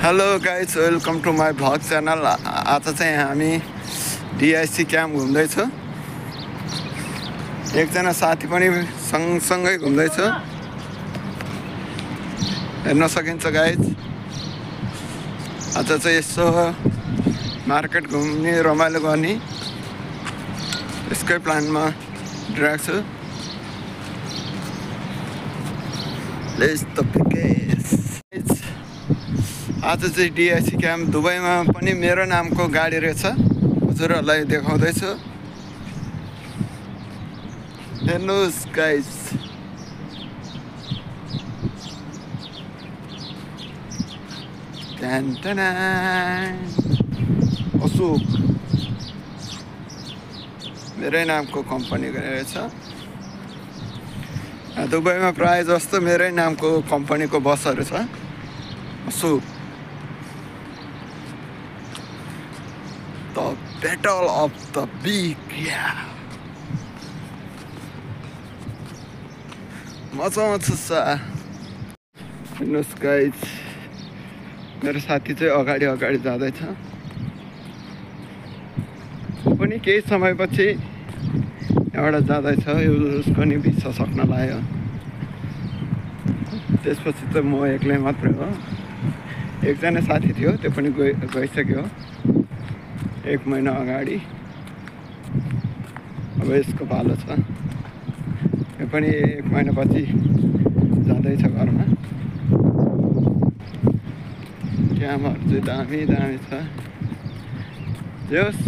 Hello guys, welcome to my vlog channel. आज चाहिँ हामी डिआइसी क्याम्प घुम्दैछौँ। एकजना साथी पनि सँगसँगै घुम्दैछ, हेर्न सकिन्छ गाइज। आज चाहिँ यसो मार्केट घुम्ने, रमाइलो गर्ने यसकै प्लानमा ड्राएको छु। Let's the pieces. आज चाहिँ डिआइसी क्याम्प दुबईमा पनि मेरो नामको गाडी रहेछ, हजुरहरूलाई देखाउँदैछु। हेर्नुहोस् गाइज, अशोक मेरै नामको कम्पनीको रहेछ। दुबईमा प्रायः जस्तो मेरै नामको कम्पनीको बसहरू छ। Ashok The battle of the big मजा छ। हेर्नुहोस् गाइज, मेरो साथी चाहिँ अगाडि अगाडि जाँदैछ। ऊ पनि केही समयपछि यहाँबाट जाँदैछ। उसको नि भिसा सक्न लाग्यो। त्यसपछि त म एक्लै मात्रै हो। एकजना साथी थियो, त्यो पनि गइसक्यो 1 महिना अगाडि। अब यसको पालो छ। यो पनि 1 महिनापछि जाँदैछ घरमा। क्याम्पहरू चाहिँ दामी दामी छ। जस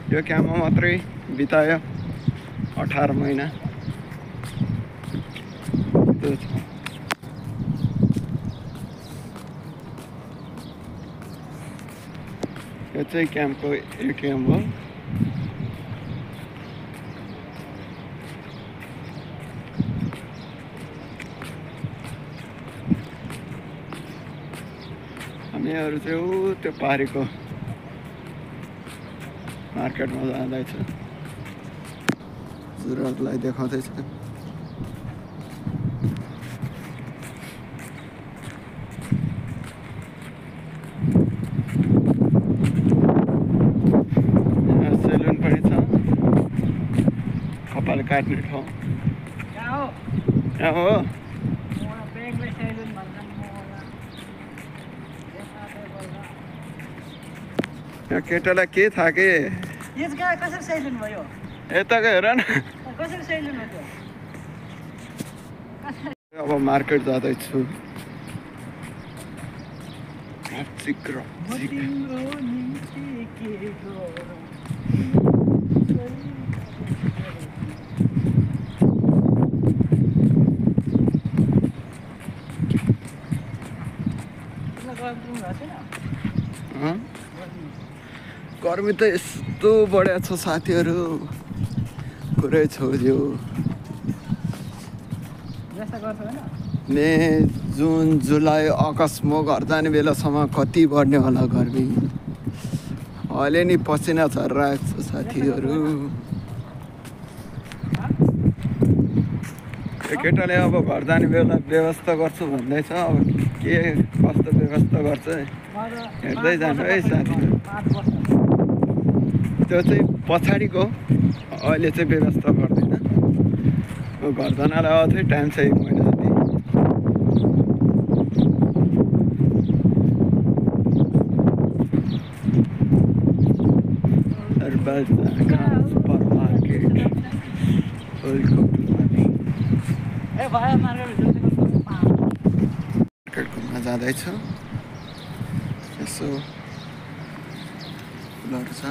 यो क्याम्पमा मात्रै बितायो 18 महिना। त्यो छ। यो चाहिँ क्याम्पको एटिएम हो। हामीहरू चाहिँ ऊ त्यो पारीको मार्केटमा जाँदैछ। हजुरहरूलाई देखाउँदैछ। सेलुन पनि छ, कपाल काट्ने ठाउँ। यहाँ हो। यहाँ केटालाई के थाहा के यताको हेर न। अब मार्केट जाँदैछु। गर्मी त यस्तो बढिया छ साथीहरू, कुरै छोड्यो। मे, जुन, जुलाई, अगस्त म घर जाने बेलासम्म कति बढ्ने होला गर्मी। अहिले नि पसिना झरिरहेको छ साथीहरू। केटाले अब घर जाने बेला व्यवस्था गर्छु भन्दैछ। अब के कस्तो व्यवस्था गर्छ हेर्दै जानु है साथीहरू। त्यो चाहिँ पछाडिको, अहिले चाहिँ व्यवस्था गर्दैन। घर जानलाई अझै टाइम छ 1 महिना जति। Supermarket, welcome to market घुम्न जाँदैछ। यसो फुलहरू छ।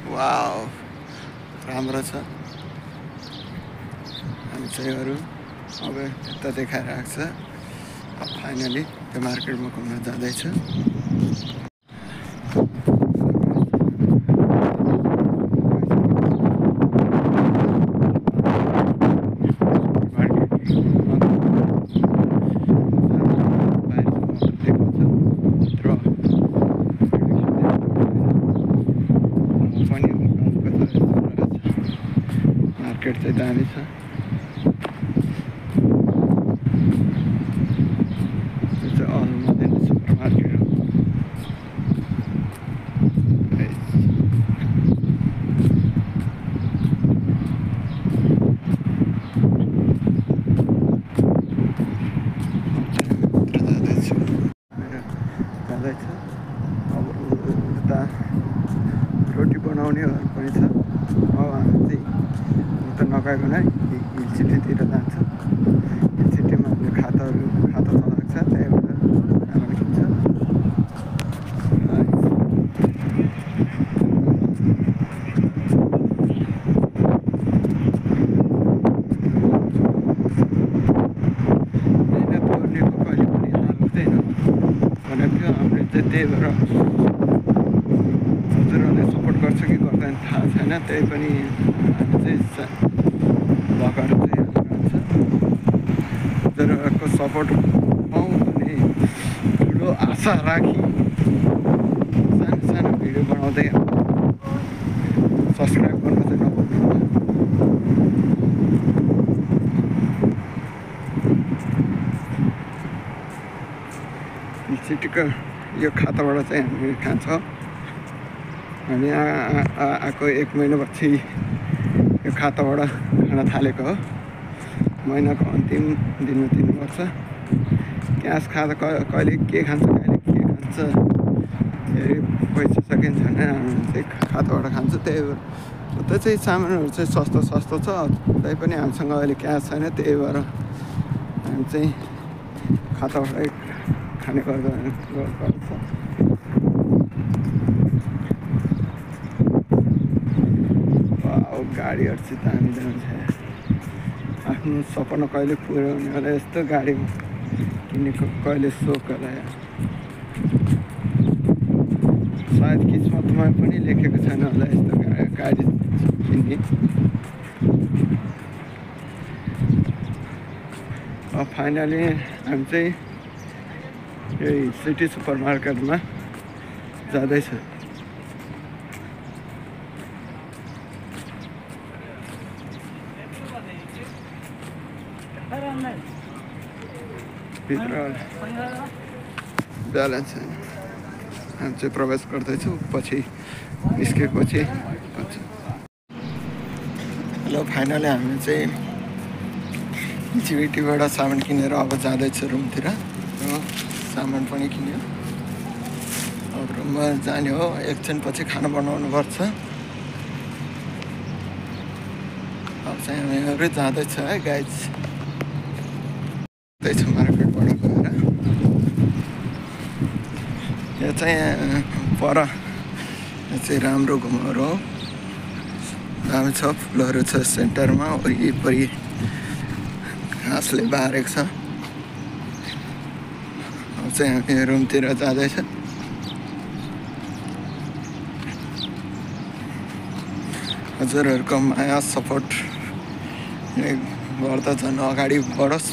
वाउ, राम्रो छ। हामी चाहिँ अरू अब यता देखाइरहेको छ। अब फाइनली त्यो मार्केटमा घुम्न जाँदैछ। मार्केट चाहिँ दामी छ। It's an all-modern supermarket. चाहिँ त्यही भएर हजुरहरूले सपोर्ट गर्छ कि गर्दैन थाहा छैन। त्यही पनि हामी चाहिँ भगहरू चाहिँ हालिरहन्छ। हजुरहरूको सपोर्ट पाउँ भन्ने ठुलो आशा राखी सानो सानो भिडियो बनाउँदै सब्सक्राइब गर्न चाहिँ नभुल्नु। सिटीको यो खाताबाट चाहिँ हामी खान्छौँ। हामी आएको 1 महिनापछि यो खाताबाट खान थालेको हो। महिनाको अन्तिम दिनमा दिनुपर्छ। क्यास खाँदा कहिले के खान्छ कहिले के खान्छ फेरि पैसा सकिन्छ भने हामी चाहिँ खाताबाट खान्छ। त्यही भएर उता चाहिँ सामानहरू चाहिँ सस्तो सस्तो छ। तैपनि हामीसँग अहिले क्यास छैन। त्यही भएर हामी चाहिँ खाताबाटै खाने गर्छ। गाडीहरूसित हामी जान्छ। आफ्नो सपना कहिले पुरा हुने होला यस्तो गाडी किनेको कहिले सोक होला। सायद किस्मतमा पनि लेखेको छैन होला यस्तो गाडी किन्ने। फाइनली हामी चाहिँ यही सिटी सुपर मार्केटमा जाँदैछ। भित्र ब्यालेन्स छैन। हामी चाहिँ प्रवेश गर्दैछौँ। पछि निस्केपछि हेलो फाइनली हामी चाहिँ जिबिटीबाट सामान किनेर अब जाँदैछ रुमतिर। सामान पनि किन्यो। अब रुममा जाने हो। एकछिन पछि खाना बनाउनु पर्छ। अब चाहिँ हामीहरू जाँदैछ है गाइज। मार्केटबाट गएर यो चाहिँ पर यो चाहिँ राम्रो घुमहरू हो। दामी छ। फुलहरू छ सेन्टरमा। वरिपरि घाँसले बारेको छ। अब चाहिँ हामी रुमतिर जाँदैछ। हजुरहरूको माया सपोर्ट गर्दा झन् अगाडि बढोस्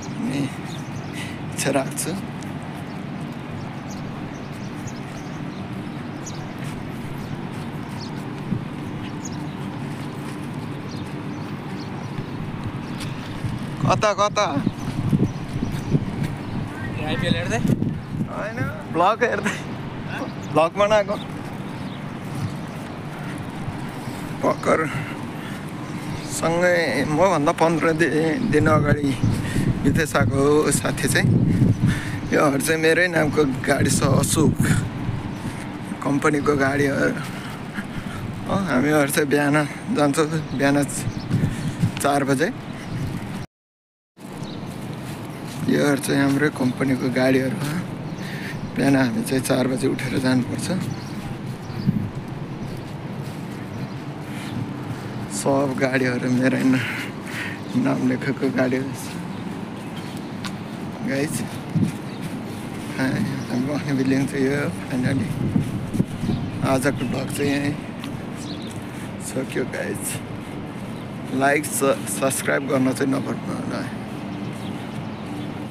भन्ने इच्छा राख्छु। कता कता आइपिएल हेर्दै होइन ब्लग हेर्दै ब्लग बनाएको। भर्खर सँगै मभन्दा 15 दिन अगाडि विदेश आएको साथी चाहिँ योहरू चाहिँ मेरै नामको गाडी छ। अशोक कम्पनीको गाडीहरू हो। हामीहरू चाहिँ बिहान जान्छौँ। बिहान 4 बजे। योहरू चाहिँ हाम्रै कम्पनीको गाडीहरू हो। बिहान हामी चाहिँ 4 बजे उठेर जानुपर्छ। सब गाडीहरू मेरै नाम लेखेको गाडीहरू गाइज। हामी बस्ने बिल्डिङ चाहिँ यो फाइनली आजको ब्लग चाहिँ यहीँ सक्यो गाइज। लाइक सब्सक्राइब गर्न चाहिँ नभुल्नु होला।